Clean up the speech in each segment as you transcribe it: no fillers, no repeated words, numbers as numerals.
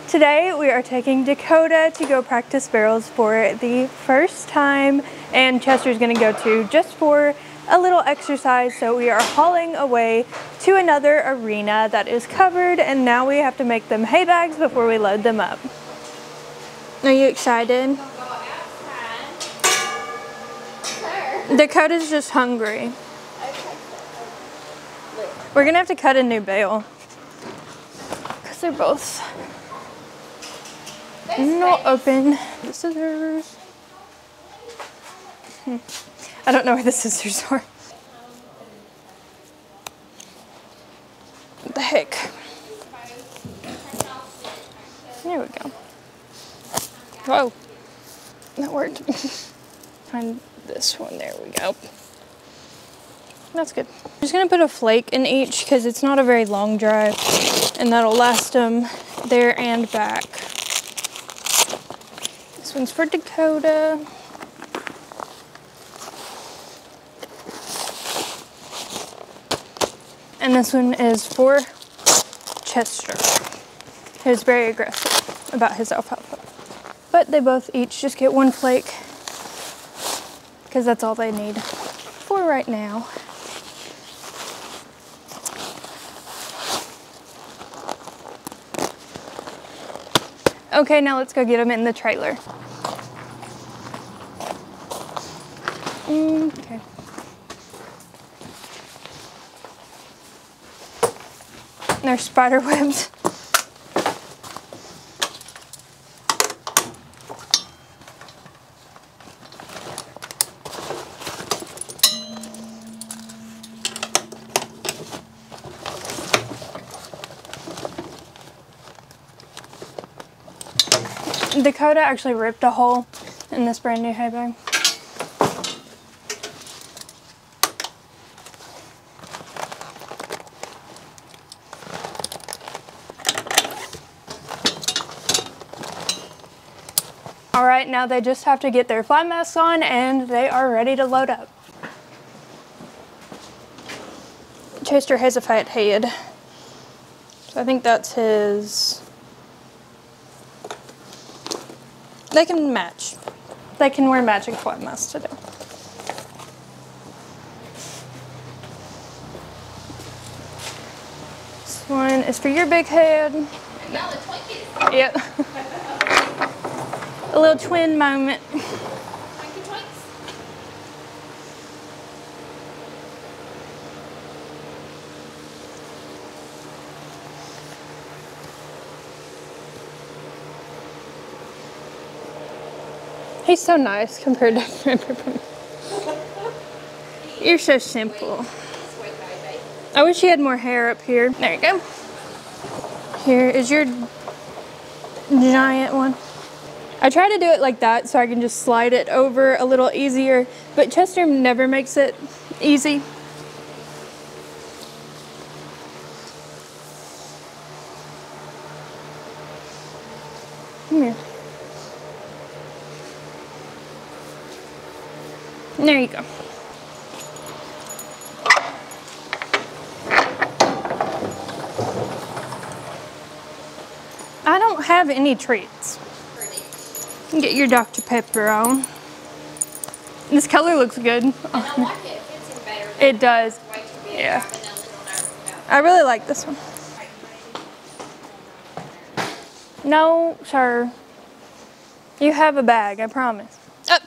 Today we are taking Dakota to go practice barrels for the first time, and Chester's gonna go too, just for a little exercise. So we are hauling away to another arena that is covered, and now we have to make them hay bags before we load them up. Are you excited? Dakota's just hungry. We're gonna have to cut a new bale because they're both not open. The scissors. I don't know where the scissors are. What the heck? There we go. Whoa, that worked. Find this one, there we go. That's good. I'm just gonna put a flake in each because it's not a very long drive, and that'll last them there and back. This one's for Dakota. And this one is for Chester, who's very aggressive about his alfalfa. But they both each just get one flake because that's all they need for right now. Okay, now let's go get them in the trailer. Okay. There's spider webs. Dakota actually ripped a hole in this brand new hay bag. All right, now they just have to get their fly masks on and they are ready to load up. Chester has a fat head, so I think that's his. They can match. They can wear matching fly masks today. This one is for your big head. Y'all the Twinkies. Yep. A little twin moment. Twinkie Twinks. He's so nice compared to everybody. You're so simple. I wish you had more hair up here. There you go. Here is your giant one. I try to do it like that so I can just slide it over a little easier, but Chester never makes it easy. Come here. There you go. I don't have any treats. You can get your Dr. Pepper on. This color looks good. I don't like it. It fits in better. It does. Yeah. I really like this one. No, sir. You have a bag, I promise.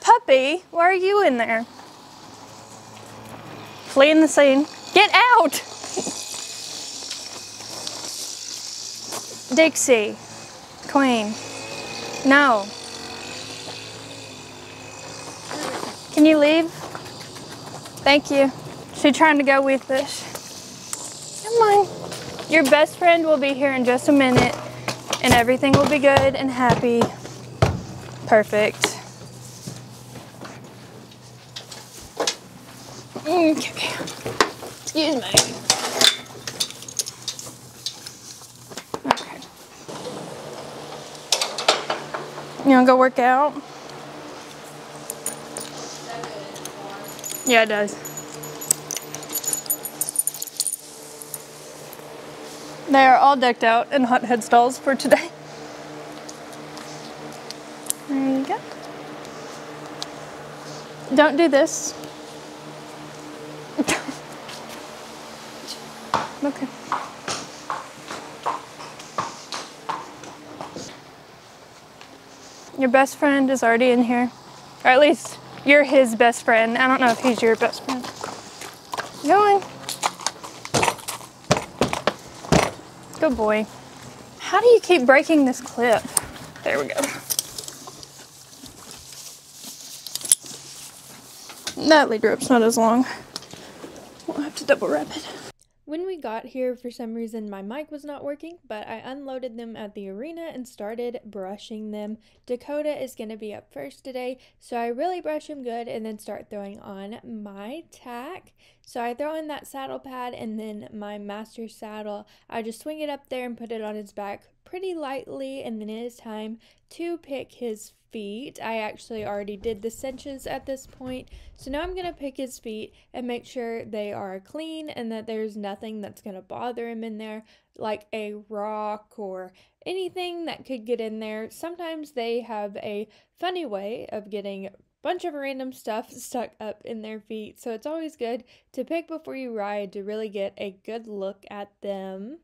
Puppy, why are you in there? Fleeing the scene. Get out! Dixie. Queen. No. Can you leave? Thank you. She's trying to go with us. Come on. Your best friend will be here in just a minute, and everything will be good and happy. Perfect. Okay. Excuse me. Okay. You wanna go work out? Yeah, it does. They are all decked out in hot head stalls for today. Don't do this. Okay. Your best friend is already in here. Or at least you're his best friend. I don't know if he's your best friend. Going. Good boy. How do you keep breaking this clip? There we go. That lead rope's not as long. We'll have to double wrap it. When we got here, for some reason my mic was not working, but I unloaded them at the arena and started brushing them. Dakota is going to be up first today, so I really brush him good and then start throwing on my tack. So I throw in that saddle pad and then my master saddle. I just swing it up there and put it on his back pretty lightly, and then it is time to pick his feet. I actually already did the cinches at this point, so now I'm gonna pick his feet and make sure they are clean and that there's nothing that's gonna bother him in there, like a rock or anything that could get in there. Sometimes they have a funny way of getting a bunch of random stuff stuck up in their feet, so it's always good to pick before you ride to really get a good look at them.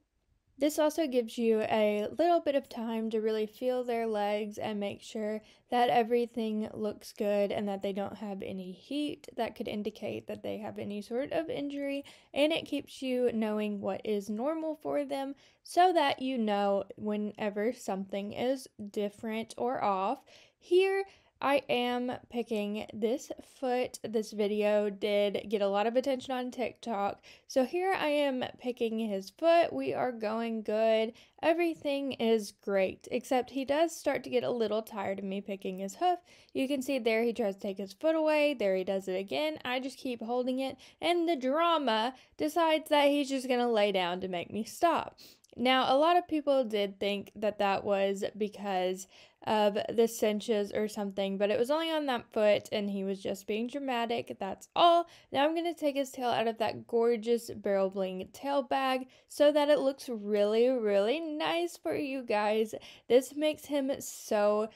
This also gives you a little bit of time to really feel their legs and make sure that everything looks good and that they don't have any heat that could indicate that they have any sort of injury, and it keeps you knowing what is normal for them so that you know whenever something is different or off. Here I am picking this foot. This video did get a lot of attention on TikTok. So here I am picking his foot. We are going good. Everything is great, except he does start to get a little tired of me picking his hoof. You can see there he tries to take his foot away. There he does it again. I just keep holding it, and the drama decides that he's just going to lay down to make me stop. Now, a lot of people did think that that was because of the cinches or something, but it was only on that foot and he was just being dramatic. That's all. Now I'm going to take his tail out of that gorgeous barrel bling tail bag so that it looks really, really nice for you guys. This makes him so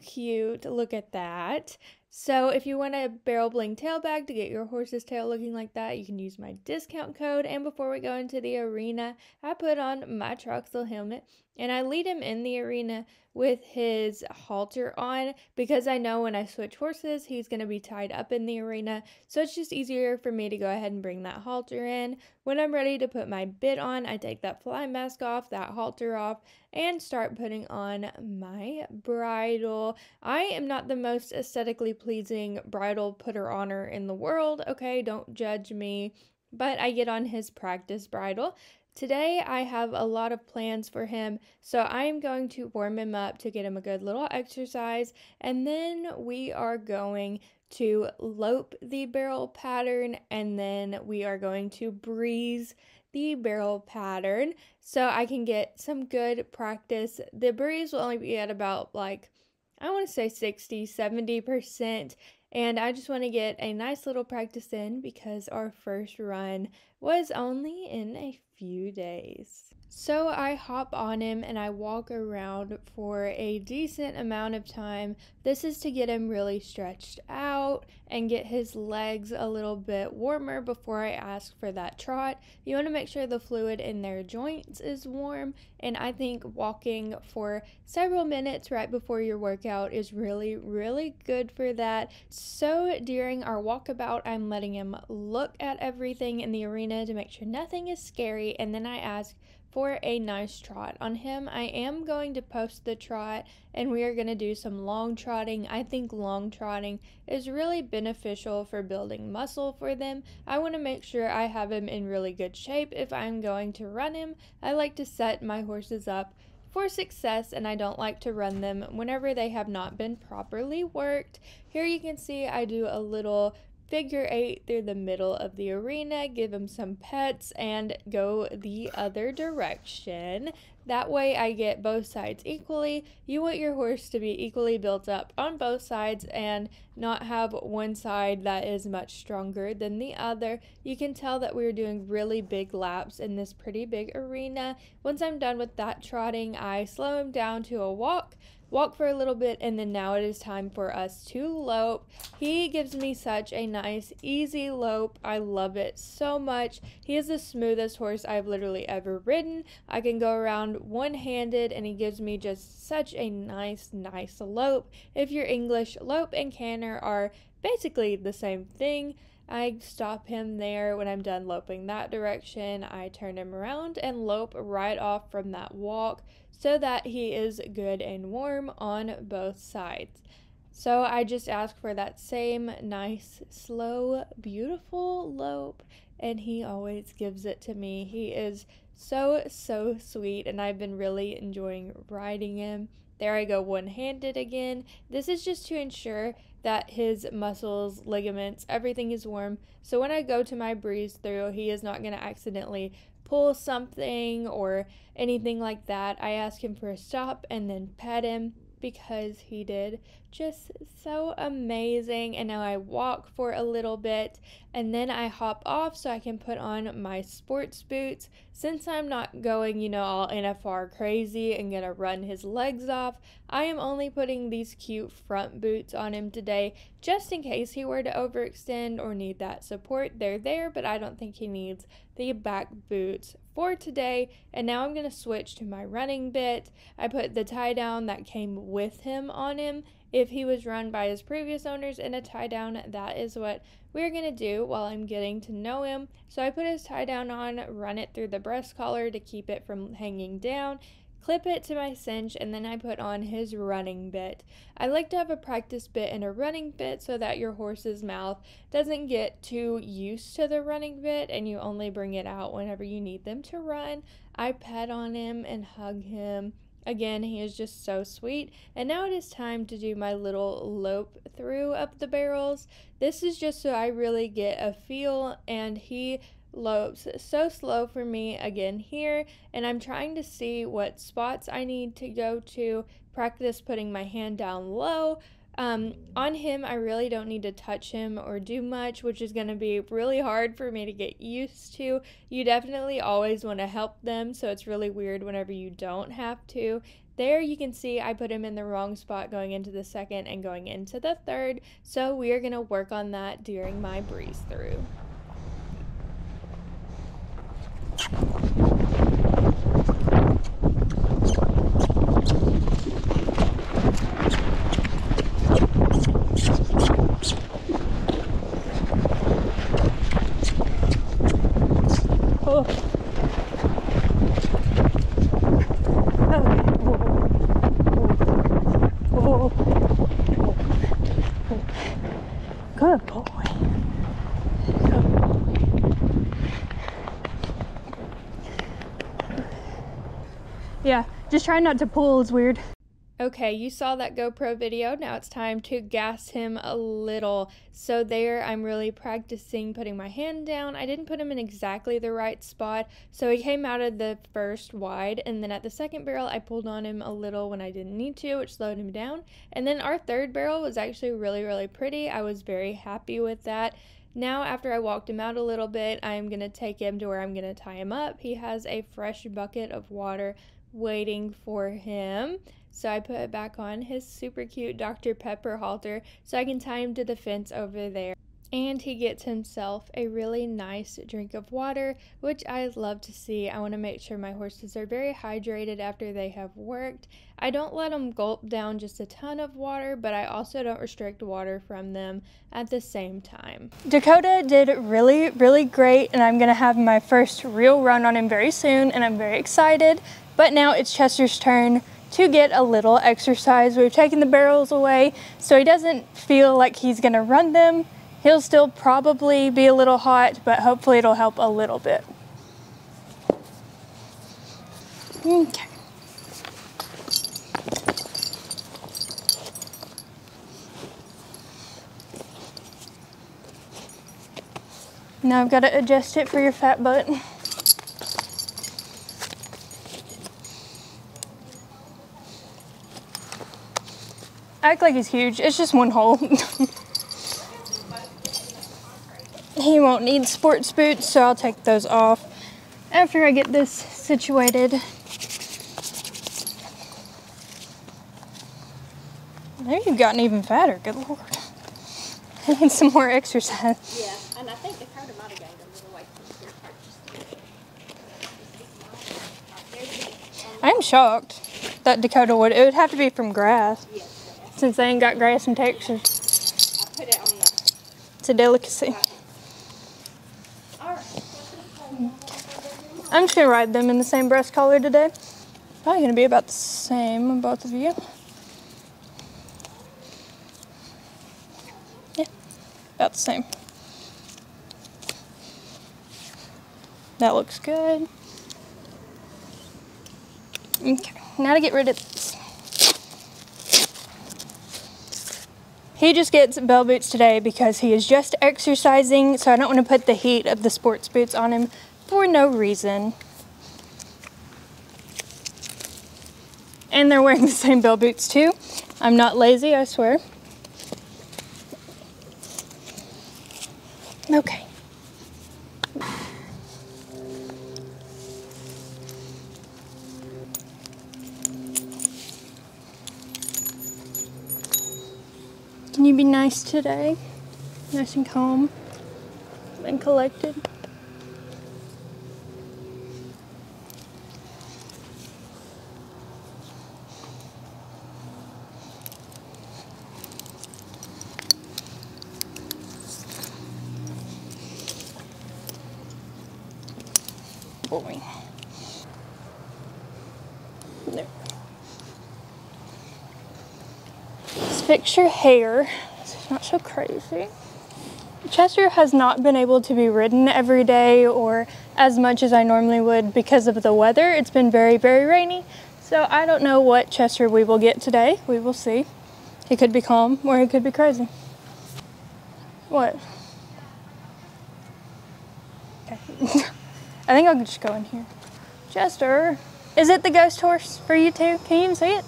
cute. Look at that. So if you want a barrel bling tail bag to get your horse's tail looking like that, you can use my discount code. And before we go into the arena, I put on my Troxel helmet and I lead him in the arena with his halter on because I know when I switch horses, he's going to be tied up in the arena. So it's just easier for me to go ahead and bring that halter in. When I'm ready to put my bit on, I take that fly mask off, that halter off, and start putting on my bridle. I am not the most aesthetically pleasing bridle putter-oner in the world, okay? Don't judge me. But I get on his practice bridle. Today I have a lot of plans for him, so I am going to warm him up to get him a good little exercise, and then we are going to lope the barrel pattern, and then we are going to breeze the barrel pattern so I can get some good practice. The breeze will only be at about I want to say 60-70%, and I just want to get a nice little practice in because our first run was only in a few days. So I hop on him and I walk around for a decent amount of time. This is to get him really stretched out and get his legs a little bit warmer before I ask for that trot. You want to make sure the fluid in their joints is warm, and I think walking for several minutes right before your workout is really, really good for that. So during our walkabout, I'm letting him look at everything in the arena to make sure nothing is scary, and then I ask for a nice trot on him. I am going to post the trot and we are going to do some long trotting. I think long trotting is really beneficial for building muscle for them. I want to make sure I have him in really good shape if I'm going to run him. I like to set my horses up for success, and I don't like to run them whenever they have not been properly worked. Here you can see I do a little figure 8 through the middle of the arena, give him some pets, and go the other direction. That way I get both sides equally. You want your horse to be equally built up on both sides and not have one side that is much stronger than the other. You can tell that we're doing really big laps in this pretty big arena. Once I'm done with that trotting, I slow him down to a walk for a little bit, and then now it is time for us to lope. He gives me such a nice easy lope. I love it so much. He is the smoothest horse I've literally ever ridden. I can go around one-handed and he gives me just such a nice lope. If you're English, lope and canter are basically the same thing. I stop him there when I'm done loping that direction. I turn him around and lope right off from that walk so that he is good and warm on both sides. So I just ask for that same nice, slow, beautiful lope, and he always gives it to me. He is so sweet, and I've been really enjoying riding him. There I go one-handed again. This is just to ensure that his muscles, ligaments, everything is warm. So when I go to my breeze through, he is not going to accidentally pull something or anything like that. I ask him for a stop and then pet him because he did just so amazing. And now I walk for a little bit and then I hop off so I can put on my sports boots. Since I'm not going, all NFR crazy and gonna run his legs off, I am only putting these cute front boots on him today just in case he were to overextend or need that support. They're there, but I don't think he needs the back boots for today. And now I'm going to switch to my running bit. I put the tie down that came with him on him. If he was run by his previous owners in a tie down, that is what we're going to do while I'm getting to know him. So I put his tie down on, run it through the breast collar to keep it from hanging down, clip it to my cinch, and then I put on his running bit. I like to have a practice bit and a running bit so that your horse's mouth doesn't get too used to the running bit and you only bring it out whenever you need them to run. I pet on him and hug him. Again, he is just so sweet. And now it is time to do my little lope through up the barrels. This is just so I really get a feel, and he lopes so slow for me again here, and I'm trying to see what spots I need to go to practice putting my hand down low. On him, I really don't need to touch him or do much, which is going to be really hard for me to get used to. You definitely always want to help them, so it's really weird whenever you don't have to. There you can see I put him in the wrong spot going into the second and going into the third, so we are going to work on that during my breeze through. Good boy. Yeah, just try not to pull is weird. Okay, you saw that GoPro video. Now it's time to gas him a little. So there, I'm really practicing putting my hand down. I didn't put him in exactly the right spot, so he came out of the first wide, and then at the second barrel, I pulled on him a little when I didn't need to, which slowed him down. And then our third barrel was actually really pretty. I was very happy with that. Now, after I walked him out a little bit, I'm going to take him to where I'm going to tie him up. He has a fresh bucket of water waiting for him. So I put it back on his super cute Dr. Pepper halter so I can tie him to the fence over there. And he gets himself a really nice drink of water, which I love to see. I want to make sure my horses are very hydrated after they have worked. I don't let them gulp down just a ton of water, but I also don't restrict water from them at the same time. Dakota did really great, and I'm going to have my first real run on him very soon, and I'm very excited. But now it's Chester's turn to get a little exercise. We've taken the barrels away so he doesn't feel like he's going to run them. He'll still probably be a little hot, but hopefully it'll help a little bit. Okay. Now I've got to adjust it for your fat butt. Act like he's huge. It's just one hole. He won't need sports boots, so I'll take those off after I get this situated. Now you've gotten even fatter, good lord. I need some more exercise. Yeah, and I think Dakota might have gained a little weight from the I'm shocked that Dakota would. It would have to be from grass, Yes, since they ain't got grass in Texas. I put it on the... It's a delicacy. Alright. I'm just gonna ride them in the same breast collar today. Probably gonna be about the same on both of you. Yeah, about the same. That looks good. Okay, now to get rid of this. He just gets bell boots today because he is just exercising, so I don't want to put the heat of the sports boots on him for no reason. And they're wearing the same bell boots too. I'm not lazy, I swear. Okay. Can you be nice today? Nice and calm and collected. Boy. There. Let's fix your hair. It's not so crazy. Chester has not been able to be ridden every day or as much as I normally would because of the weather. It's been very, very rainy. So I don't know what Chester we will get today. We will see. He could be calm or he could be crazy. What? Okay. I think I'll just go in here. Chester, is it the ghost horse for you two? Can you even see it?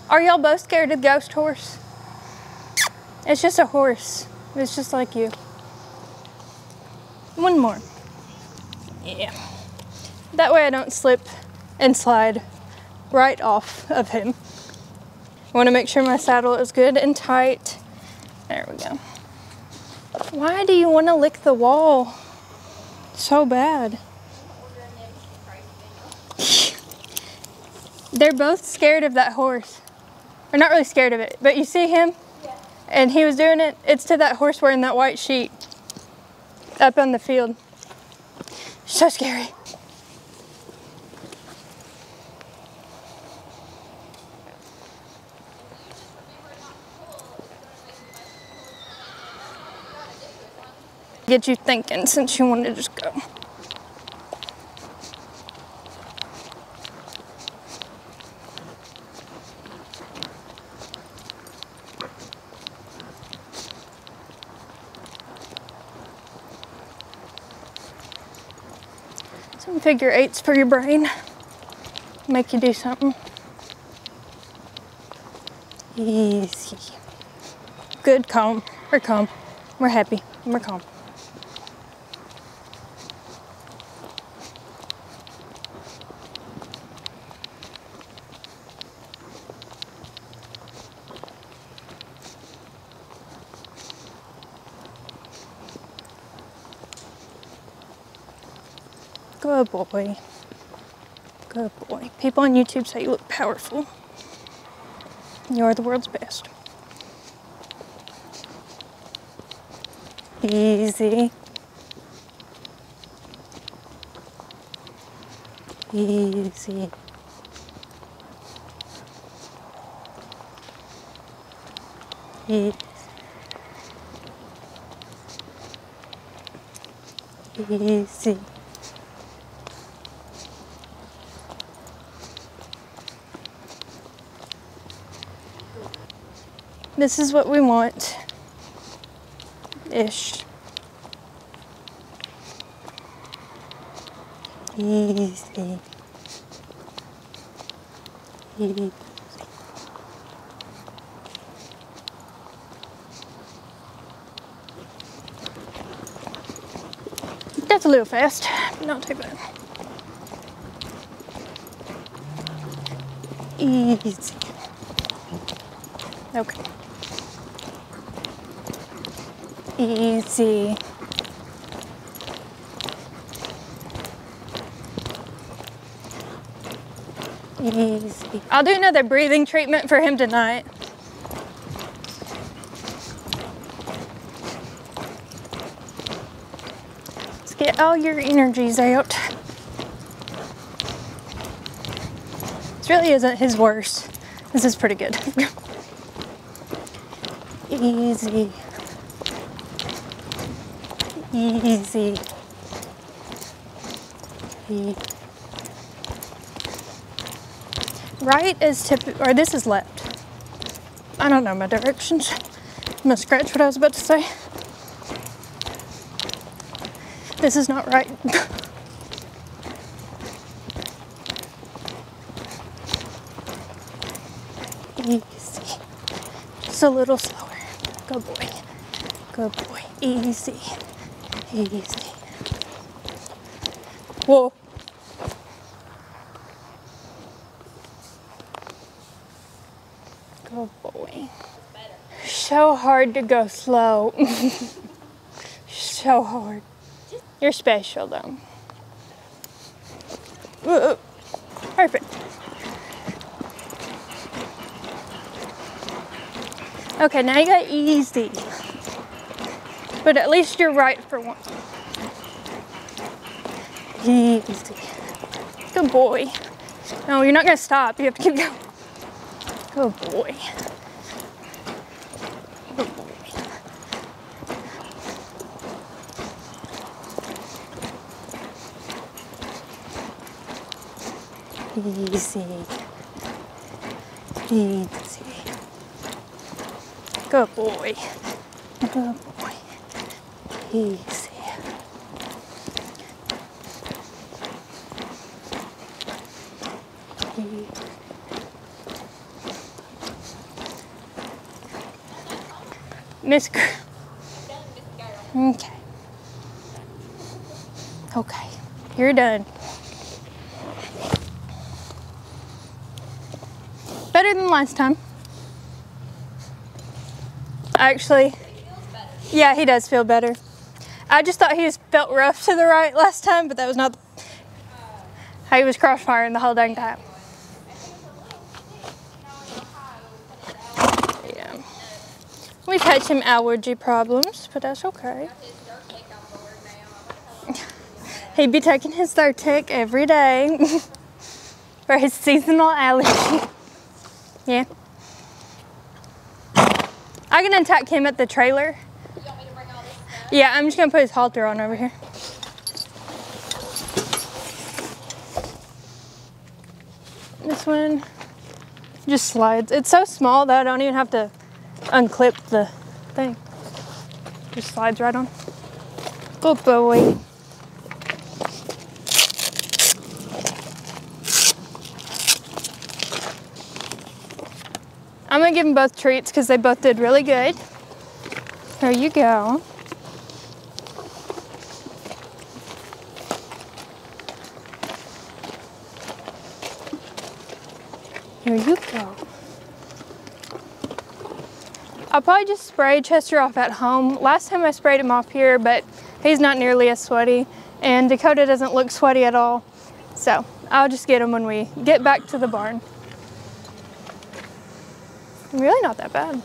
Are y'all both scared of the ghost horse? It's just a horse. It's just like you. One more. Yeah. That way I don't slip and slide right off of him. I want to make sure my saddle is good and tight. There we go. Why do you want to lick the wall so bad? They're both scared of that horse. Or not really scared of it, but you see him? Yeah. And he was doing it. It's to that horse wearing that white sheet up on the field. So scary. Get you thinking since you wanted to just go. Some figure eights for your brain. Make you do something. Easy. Good, calm. We're calm. We're happy. We're calm. Good boy. Good boy. People on YouTube say you look powerful. You're the world's best. Easy. Easy. Easy. Easy. This is what we want. Ish. Easy. Easy. a little fast, not too bad. Easy. Okay. Easy. Easy. I'll do another breathing treatment for him tonight. Let's get all your energies out. This really isn't his worst. This is pretty good. Easy. Easy. Right is typical, or this is left. I don't know my directions. I'm gonna scratch what I was about to say. This is not right. Easy. Just a little slower. Good boy. Good boy. Easy. Easy. Whoa. Good boy. So hard to go slow. So hard. You're special though. Ooh. Perfect. Okay, now you got easy. But at least you're right for one. Easy. Good boy. No, you're not gonna stop. You have to keep going. Good boy. Good boy. Easy. Easy. Good boy. Good boy. Easy. Miss Girl. Okay. Okay. You're done. Better than last time. Actually, yeah, he does feel better. I just thought he felt rough to the right last time, but that was not how he was crossfiring the whole dang time. Yeah. We've had some allergy problems, but that's okay. He'd be taking his Zyrtec every day for his seasonal allergy. Yeah. I can attack him at the trailer. You want me to bring all this stuff? Yeah, I'm just gonna put his halter on over here. This one just slides. It's so small that I don't even have to unclip the thing. Just slides right on. Good boy. I'm gonna give them both treats because they both did really good. There you go. Here you go. I'll probably just spray Chester off at home. Last time I sprayed him off here, but he's not nearly as sweaty, and Dakota doesn't look sweaty at all. So I'll just get him when we get back to the barn. Really not that bad.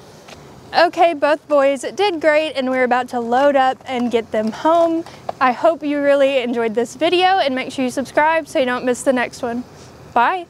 Okay, both boys did great, and we're about to load up and get them home. I hope you really enjoyed this video, and make sure you subscribe so you don't miss the next one. Bye.